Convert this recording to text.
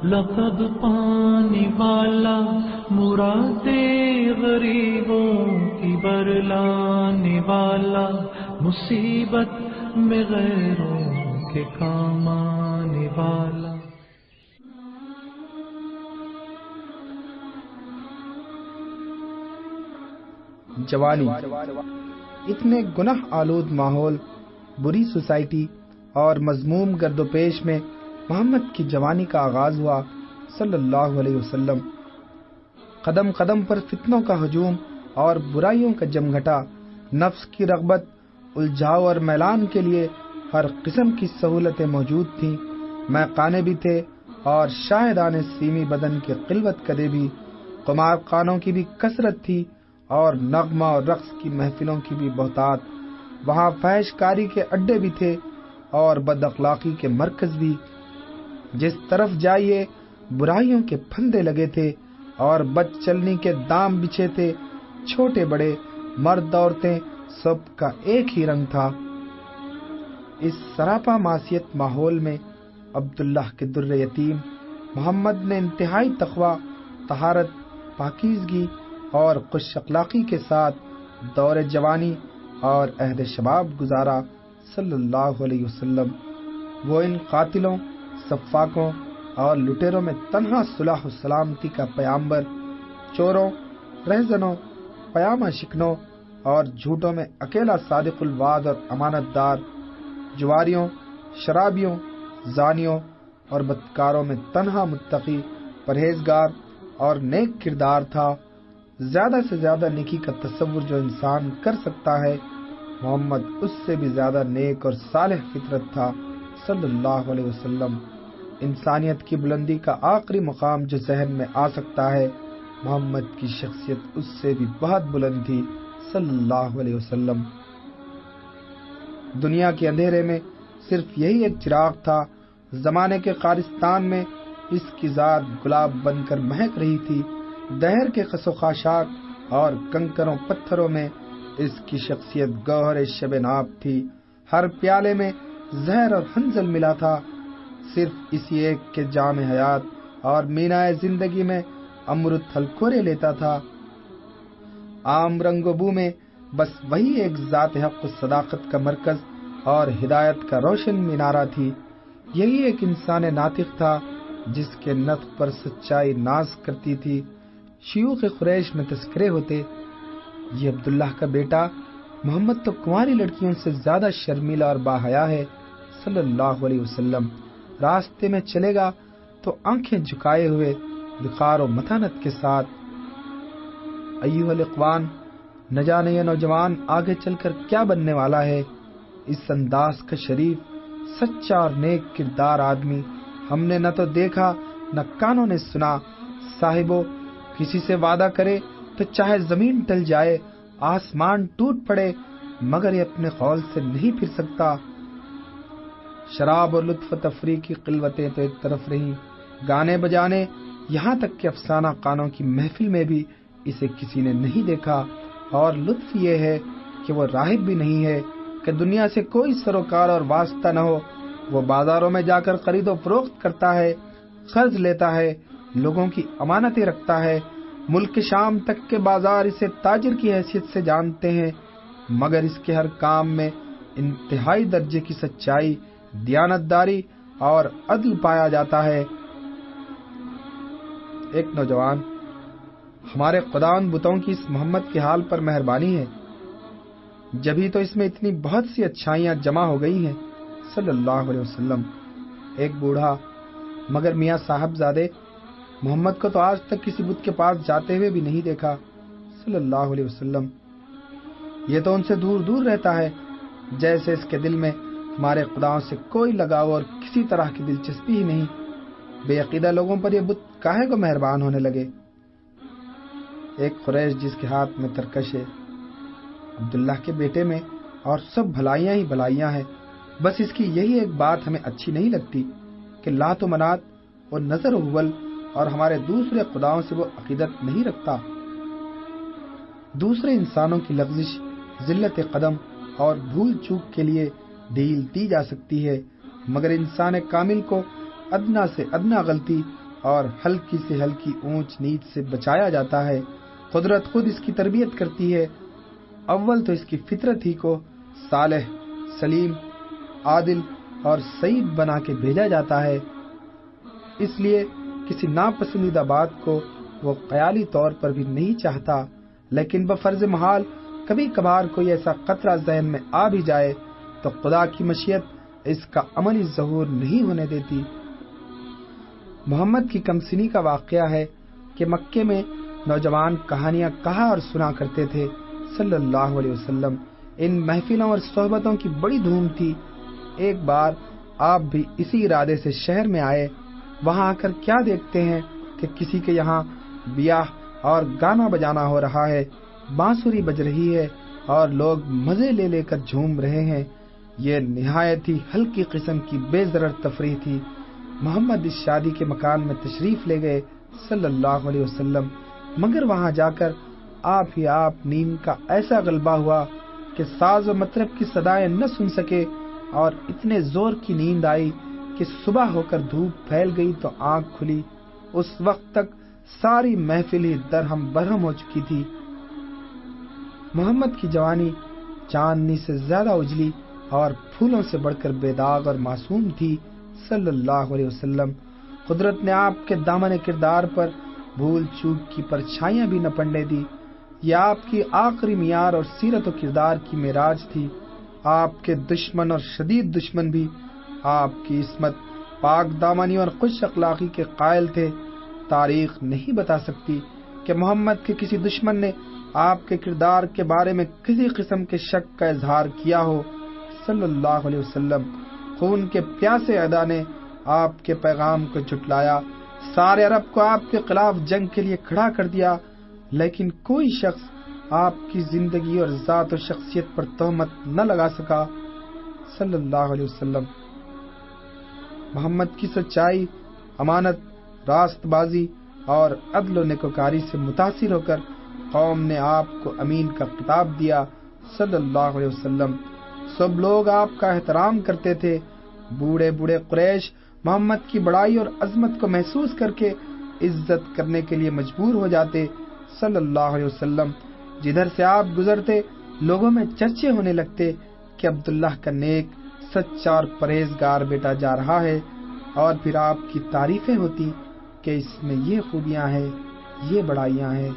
لقب پانے والا مرادے غریبوں کی برلانے والا مصیبت میں غیروں کے کام آنے والا. جوانی، اتنے گناہ آلود ماحول، بری سوسائٹی اور مذموم گرد و پیش میں محمد کی جوانی کا آغاز ہوا صلی اللہ علیہ وسلم. قدم قدم پر فتنوں کا ہجوم اور برائیوں کا جمگھٹا، نفس کی رغبت، الجھاؤ اور میلان کے لیے ہر قسم کی سہولتیں موجود تھیں. میخانے بھی تھے اور شاہدان سیمی بدن کے قلوت کدے بھی. قمار خانوں کی بھی کثرت تھی اور نغمہ اور رقص کی محفلوں کی بھی بہتات. وہاں فحش کاری کے اڈے بھی تھے اور بد اخلاقی کے مرکز بھی. جس طرف جائیے برائیوں کے پھندے لگے تھے اور بد چلنی کے دام بچھے تھے. چھوٹے بڑے، مرد عورتیں، سب کا ایک ہی رنگ تھا. اس سراپا معصیت ماحول میں عبداللہ کے در یتیم محمد نے انتہائی تقویٰ، طہارت، پاکیزگی اور خوش اخلاقی کے ساتھ دور جوانی اور عہد شباب گزارا صلی اللہ علیہ وسلم. وہ ان قاتلوں، سفاکوں اور لٹیروں میں تنہا صلح و سلامتی کا پیامبر، چوروں، رہزنوں، پیامہ شکنوں اور جھوٹوں میں اکیلا صادق الوعد اور امانت دار، جواریوں، شرابیوں، زانیوں اور بدکاروں میں تنہا متقی، پرہیزگار اور نیک کردار تھا. زیادہ سے زیادہ نیکی کا تصور جو انسان کر سکتا ہے، محمد اس سے بھی زیادہ نیک اور صالح فطرت تھا صلی اللہ علیہ وسلم. انسانیت کی بلندی کا آخری مقام جو ذہن میں آ سکتا ہے، محمد کی شخصیت اس سے بھی بہت بلند تھی صلی اللہ علیہ وسلم. دنیا کے اندھیرے میں صرف یہی ایک چراغ تھا. زمانے کے قارستان میں اس کی ذات گلاب بن کر مہک رہی تھی. دہر کے خس و خاشاک اور کنکروں پتھروں میں اس کی شخصیت گوہر شب ناب تھی. ہر پیالے میں زہر اور حنظل ملا تھا. صرف اسی ایک کے جام حیات اور مینائے زندگی میں امرت ہلکورے لیتا تھا. عام رنگ و بو میں بس وہی ایک ذات حق و صداقت کا مرکز اور ہدایت کا روشن مینارہ تھی. یہی ایک انسان ناطق تھا جس کے نطق پر سچائی ناز کرتی تھی. شیوخ قریش میں تذکرے ہوتے، یہ عبداللہ کا بیٹا محمد تو کنواری لڑکیوں سے زیادہ شرمیلا اور باحیا ہے صلی اللہ علیہ وسلم. راستے میں چلے گا تو آنکھیں جھکائے ہوئے، وقار و متانت کے ساتھ. ایھا الاخوان، نہ جانے یہ نوجوان آگے چل کر کیا بننے والا ہے. اس انداز کا شریف، سچا اور نیک کردار آدمی ہم نے نہ تو دیکھا نہ کانوں نے سنا. صاحبو، کسی سے وعدہ کرے تو چاہے زمین ٹل جائے، آسمان ٹوٹ پڑے، مگر یہ اپنے قول سے نہیں پھر سکتا. شراب اور لطف و تفریح کی قلوتیں تو ایک طرف رہیں، گانے بجانے، یہاں تک کہ افسانہ خانوں کی محفل میں بھی اسے کسی نے نہیں دیکھا. اور لطف یہ ہے کہ وہ راہب بھی نہیں ہے کہ دنیا سے کوئی سروکار اور واسطہ نہ ہو. وہ بازاروں میں جا کر خرید و فروخت کرتا ہے، قرض لیتا ہے، لوگوں کی امانتیں رکھتا ہے. ملک شام تک کے بازار اسے تاجر کی حیثیت سے جانتے ہیں، مگر اس کے ہر کام میں انتہائی درجے کی سچائی، دیانتداری اور عدل پایا جاتا ہے. ایک نوجوان، ہمارے خداوند بتوں کی اس محمد کے حال پر مہربانی ہے، جبھی تو اس میں اتنی بہت سی اچھائیاں جمع ہو گئی ہیں صلی اللہ علیہ وسلم. ایک بوڑھا مگر میاں صاحب زادے، محمد کو تو آج تک کسی بت کے پاس جاتے ہوئے بھی نہیں دیکھا صلی اللہ علیہ وسلم. یہ تو ان سے دور دور رہتا ہے، جیسے اس کے دل میں ہمارے خداؤں سے کوئی لگاؤ اور کسی طرح کی دلچسپی ہی نہیں. بے عقیدہ لوگوں پر یہ بت کاہے کو مہربان ہونے لگے. ایک قریش جس کے ہاتھ میں ترکش ہے، عبداللہ کے بیٹے میں اور سب بھلائیاں ہی بھلائیاں ہیں، بس اس کی یہی ایک بات ہمیں اچھی نہیں لگتی کہ لات و منات اور نظر و حبل اور ہمارے دوسرے خداؤں سے وہ عقیدت نہیں رکھتا. دوسرے انسانوں کی لغزش، ذلت قدم اور بھول چوک کے لیے ڈھیل دی جا سکتی ہے، مگر انسان کامل کو ادنا سے ادنا غلطی اور ہلکی سے ہلکی اونچ نیچ سے بچایا جاتا ہے۔ قدرت خود اس کی تربیت کرتی ہے۔ اول تو اس کی فطرت ہی کو صالح، سلیم، عادل اور سعید بنا کے بھیجا جاتا ہے۔ اس لیے کسی ناپسندیدہ بات کو وہ خیالی طور پر بھی نہیں چاہتا، لیکن بفرض محال کبھی کبھار کوئی ایسا قطرہ ذہن میں آ بھی جائے تو خدا کی مشیت اس کا عملی ظہور نہیں ہونے دیتی۔ محمد کی کمسنی کا واقعہ ہے کہ مکے میں نوجوان کہانیاں کہا اور سنا کرتے تھے صلی اللہ علیہ وسلم۔ ان محفلوں اور صحبتوں کی بڑی دھوم تھی۔ ایک بار آپ بھی اسی ارادے سے شہر میں آئے۔ وہاں آ کر کیا دیکھتے ہیں کہ کسی کے یہاں بیاہ اور گانا بجانا ہو رہا ہے، بانسری بج رہی ہے اور لوگ مزے لے لے کر جھوم رہے ہیں۔ یہ نہایت ہی ہلکی قسم کی بے ضرر تفریح تھی۔ محمد اس شادی کے مکان میں تشریف لے گئے صلی اللہ علیہ وسلم، مگر وہاں جا کر آپ نیند کا ایسا غلبہ ہوا کہ ساز و مطرب کی صدائیں نہ سن سکے، اور اتنے زور کی نیند آئی کہ صبح ہو کر دھوپ پھیل گئی تو آنکھ کھلی۔ اس وقت تک ساری محفل ہی درہم برہم ہو چکی تھی۔ محمد کی جوانی چاندنی سے زیادہ اجلی اور پھولوں سے بڑھ کر بے داغ اور معصوم تھی صلی اللہ علیہ وسلم۔ قدرت نے آپ کے دامن کردار پر بھول چوک کی پرچھائیاں بھی نہ پڑنے دی۔ یہ آپ کی آخری معیار اور سیرت و کردار کی معراج تھی۔ آپ کے دشمن اور شدید دشمن بھی آپ کی عصمت، پاک دامنی اور خوش اخلاقی کے قائل تھے۔ تاریخ نہیں بتا سکتی کہ محمد کے کسی دشمن نے آپ کے کردار کے بارے میں کسی قسم کے شک کا اظہار کیا ہو صلی اللہ علیہ وسلم۔ خون کے پیاسے اعداء نے آپ کے پیغام کو جھٹلایا، سارے عرب کو آپ کے خلاف جنگ کے لیے کھڑا کر دیا، لیکن کوئی شخص آپ کی زندگی اور ذات و شخصیت پر تہمت نہ لگا سکا صلی اللہ علیہ وسلم۔ محمد کی سچائی، امانت، راست بازی اور عدل و نیکوکاری سے متاثر ہو کر قوم نے آپ کو امین کا خطاب دیا صلی اللہ علیہ وسلم۔ سب لوگ آپ کا احترام کرتے تھے۔ بوڑھے بوڑھے قریش محمد کی بڑائی اور عظمت کو محسوس کر کے عزت کرنے کے لیے مجبور ہو جاتے صلی اللہ علیہ وسلم۔ جدھر سے آپ گزرتے لوگوں میں چرچے ہونے لگتے کہ عبداللہ کا نیک، سچا اور پرہیزگار بیٹا جا رہا ہے، اور پھر آپ کی تعریفیں ہوتی کہ اس میں یہ خوبیاں ہیں، یہ بڑائیاں ہیں۔